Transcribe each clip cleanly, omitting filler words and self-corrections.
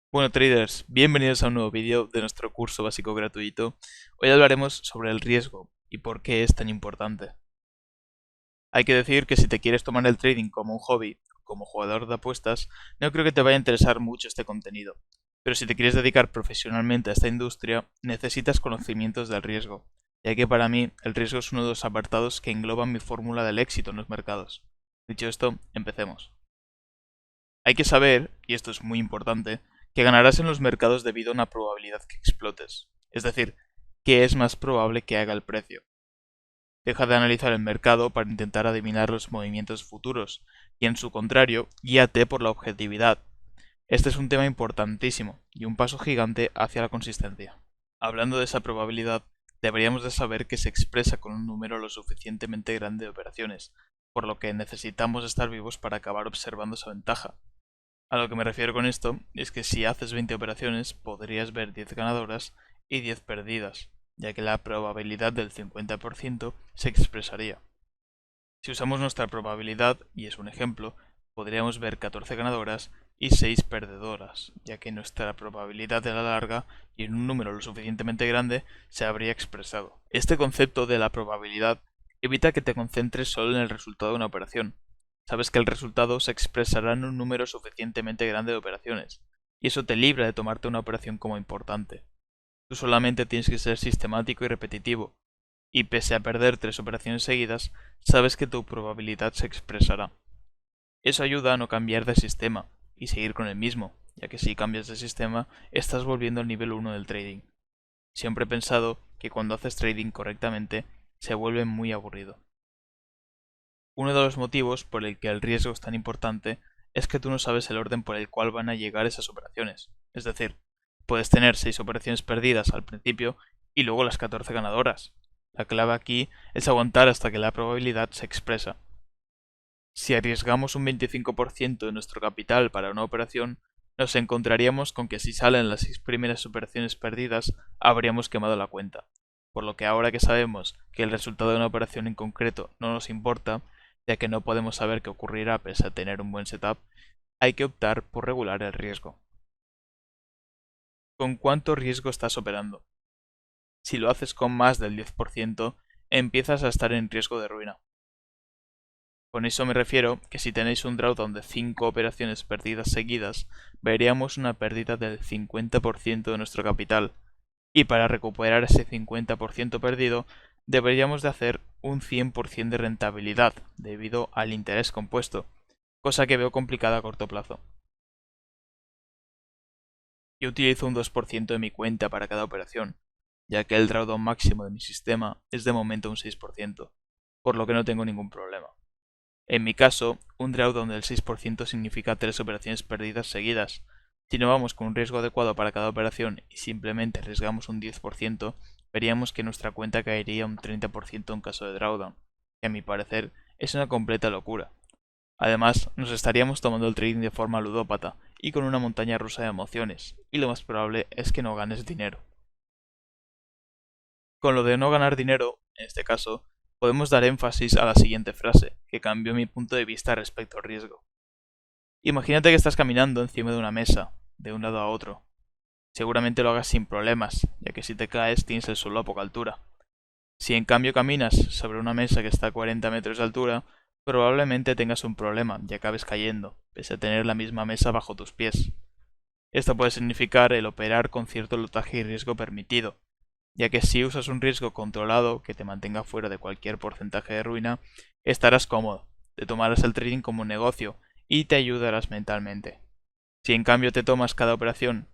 Bueno, traders, bienvenidos a un nuevo vídeo de nuestro curso básico gratuito. Hoy hablaremos sobre el riesgo y por qué es tan importante. Hay que decir que si te quieres tomar el trading como un hobby, como jugador de apuestas, no creo que te vaya a interesar mucho este contenido. Pero si te quieres dedicar profesionalmente a esta industria, necesitas conocimientos del riesgo, ya que para mí el riesgo es uno de los apartados que engloban mi fórmula del éxito en los mercados. Dicho esto, empecemos. Hay que saber, y esto es muy importante, que ganarás en los mercados debido a una probabilidad que explotes. Es decir, que es más probable que haga el precio. Deja de analizar el mercado para intentar adivinar los movimientos futuros, y en su contrario, guíate por la objetividad. Este es un tema importantísimo, y un paso gigante hacia la consistencia. Hablando de esa probabilidad, deberíamos de saber que se expresa con un número lo suficientemente grande de operaciones, por lo que necesitamos estar vivos para acabar observando esa ventaja. A lo que me refiero con esto es que si haces 20 operaciones podrías ver 10 ganadoras y 10 perdidas, ya que la probabilidad del 50% se expresaría. Si usamos nuestra probabilidad, y es un ejemplo, podríamos ver 14 ganadoras y 6 perdedoras, ya que nuestra probabilidad de la larga y en un número lo suficientemente grande se habría expresado. Este concepto de la probabilidad evita que te concentres solo en el resultado de una operación. Sabes que el resultado se expresará en un número suficientemente grande de operaciones, y eso te libra de tomarte una operación como importante. Tú solamente tienes que ser sistemático y repetitivo, y pese a perder 3 operaciones seguidas, sabes que tu probabilidad se expresará. Eso ayuda a no cambiar de sistema y seguir con el mismo, ya que si cambias de sistema estás volviendo al nivel 1 del trading. Siempre he pensado que cuando haces trading correctamente se vuelve muy aburrido. Uno de los motivos por el que el riesgo es tan importante es que tú no sabes el orden por el cual van a llegar esas operaciones. Es decir, puedes tener 6 operaciones perdidas al principio y luego las 14 ganadoras. La clave aquí es aguantar hasta que la probabilidad se expresa. Si arriesgamos un 25% de nuestro capital para una operación, nos encontraríamos con que si salen las 6 primeras operaciones perdidas, habríamos quemado la cuenta. Por lo que ahora que sabemos que el resultado de una operación en concreto no nos importa, ya que no podemos saber qué ocurrirá pese a tener un buen setup, hay que optar por regular el riesgo. ¿Con cuánto riesgo estás operando? Si lo haces con más del 10%, empiezas a estar en riesgo de ruina. Con eso me refiero que si tenéis un drawdown de 5 operaciones perdidas seguidas, veríamos una pérdida del 50% de nuestro capital, y para recuperar ese 50% perdido, deberíamos de hacer un 100% de rentabilidad debido al interés compuesto, cosa que veo complicada a corto plazo. Yo utilizo un 2% de mi cuenta para cada operación, ya que el drawdown máximo de mi sistema es de momento un 6%, por lo que no tengo ningún problema. En mi caso, un drawdown del 6% significa 3 operaciones perdidas seguidas. Si no vamos con un riesgo adecuado para cada operación y simplemente arriesgamos un 10%, veríamos que nuestra cuenta caería un 30% en caso de drawdown, que a mi parecer es una completa locura. Además, nos estaríamos tomando el trading de forma ludópata y con una montaña rusa de emociones, y lo más probable es que no ganes dinero. Con lo de no ganar dinero, en este caso, podemos dar énfasis a la siguiente frase, que cambió mi punto de vista respecto al riesgo. Imagínate que estás caminando encima de una mesa, de un lado a otro. Seguramente lo hagas sin problemas, ya que si te caes tienes el suelo a poca altura. Si en cambio caminas sobre una mesa que está a 40 metros de altura, probablemente tengas un problema y acabes cayendo, pese a tener la misma mesa bajo tus pies. Esto puede significar el operar con cierto lotaje y riesgo permitido, ya que si usas un riesgo controlado que te mantenga fuera de cualquier porcentaje de ruina, estarás cómodo, te tomarás el trading como un negocio y te ayudarás mentalmente. Si en cambio te tomas cada operación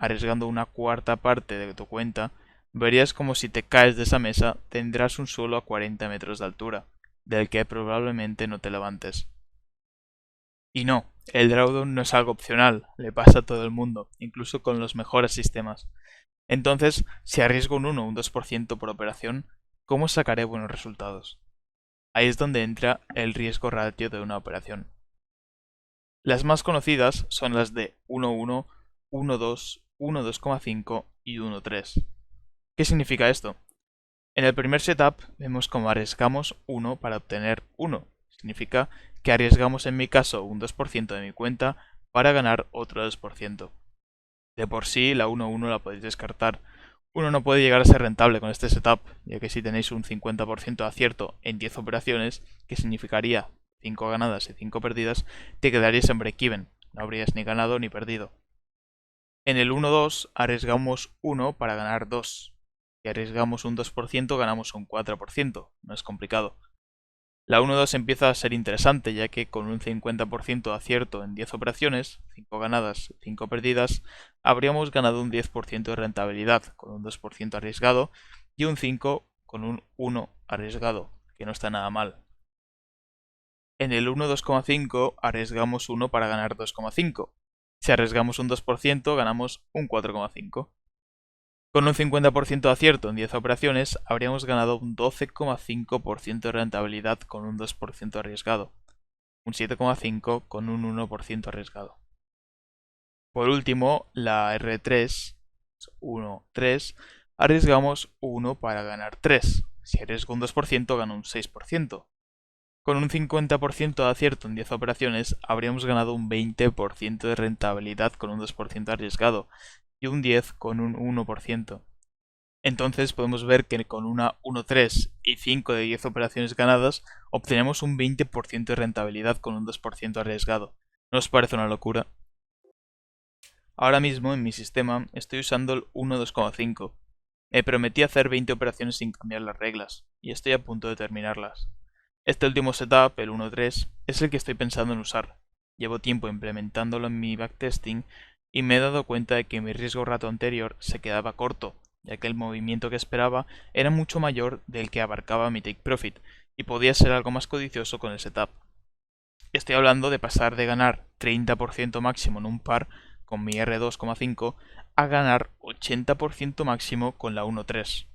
arriesgando una cuarta parte de tu cuenta, verías como si te caes de esa mesa tendrás un suelo a 40 metros de altura, del que probablemente no te levantes. Y no, el drawdown no es algo opcional, le pasa a todo el mundo, incluso con los mejores sistemas. Entonces, si arriesgo un 1 o un 2% por operación, ¿cómo sacaré buenos resultados? Ahí es donde entra el riesgo ratio de una operación. Las más conocidas son las de 1,1, 1,2, 1,2,5 y 1,3. ¿Qué significa esto? En el primer setup vemos cómo arriesgamos 1 para obtener 1. Significa que arriesgamos en mi caso un 2% de mi cuenta para ganar otro 2%. De por sí, la 1-1 la podéis descartar. Uno no puede llegar a ser rentable con este setup, ya que si tenéis un 50% de acierto en 10 operaciones, que significaría 5 ganadas y 5 perdidas, te quedarías en break-even, no habrías ni ganado ni perdido. En el 1-2 arriesgamos 1 para ganar 2. Si arriesgamos un 2%, ganamos un 4%, no es complicado. La 1-2 empieza a ser interesante, ya que con un 50% de acierto en 10 operaciones, 5 ganadas y 5 perdidas, habríamos ganado un 10% de rentabilidad con un 2% arriesgado y un 5 con un 1 arriesgado, que no está nada mal. En el 1-2,5 arriesgamos 1 para ganar 2,5. Si arriesgamos un 2%, ganamos un 4,5. Con un 50% de acierto en 10 operaciones, habríamos ganado un 12,5% de rentabilidad con un 2% arriesgado, un 7,5% con un 1% arriesgado. Por último, la R3, 1-3, arriesgamos 1 para ganar 3. Si arriesgo un 2%, gano un 6%. Con un 50% de acierto en 10 operaciones, habríamos ganado un 20% de rentabilidad con un 2% arriesgado y un 10% con un 1%. Entonces podemos ver que con una 1-3 y 5 de 10 operaciones ganadas, obtenemos un 20% de rentabilidad con un 2% arriesgado. ¿No os parece una locura? Ahora mismo en mi sistema estoy usando el 1-2,5. Me prometí hacer 20 operaciones sin cambiar las reglas, y estoy a punto de terminarlas. Este último setup, el 1-3, es el que estoy pensando en usar. Llevo tiempo implementándolo en mi backtesting y me he dado cuenta de que mi riesgo rato anterior se quedaba corto, ya que el movimiento que esperaba era mucho mayor del que abarcaba mi take profit, y podía ser algo más codicioso con el setup. Estoy hablando de pasar de ganar 30% máximo en un par con mi R2,5 a ganar 80% máximo con la 1.3.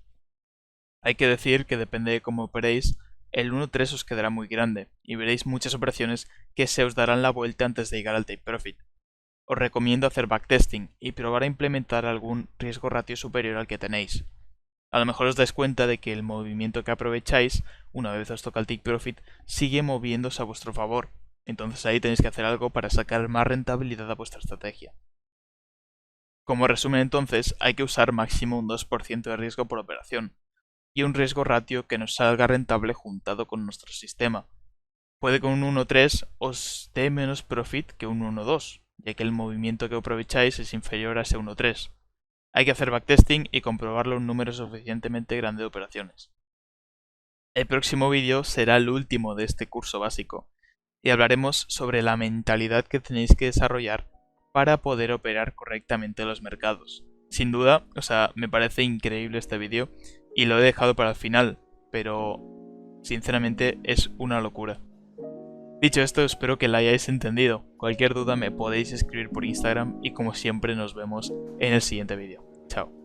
Hay que decir que depende de cómo operéis, el 1.3 os quedará muy grande y veréis muchas operaciones que se os darán la vuelta antes de llegar al take profit. Os recomiendo hacer backtesting y probar a implementar algún riesgo ratio superior al que tenéis. A lo mejor os dais cuenta de que el movimiento que aprovecháis, una vez os toca el take profit, sigue moviéndose a vuestro favor. Entonces ahí tenéis que hacer algo para sacar más rentabilidad a vuestra estrategia. Como resumen entonces, hay que usar máximo un 2% de riesgo por operación, y un riesgo ratio que nos salga rentable juntado con nuestro sistema. Puede que un 1.3 os dé menos profit que un 1.2, ya que el movimiento que aprovecháis es inferior a ese 1.3. Hay que hacer backtesting y comprobarlo en un número suficientemente grande de operaciones. El próximo vídeo será el último de este curso básico, y hablaremos sobre la mentalidad que tenéis que desarrollar para poder operar correctamente en los mercados. Sin duda, me parece increíble este vídeo y lo he dejado para el final, pero sinceramente es una locura. Dicho esto, espero que la hayáis entendido. Cualquier duda me podéis escribir por Instagram y como siempre nos vemos en el siguiente vídeo. Chao.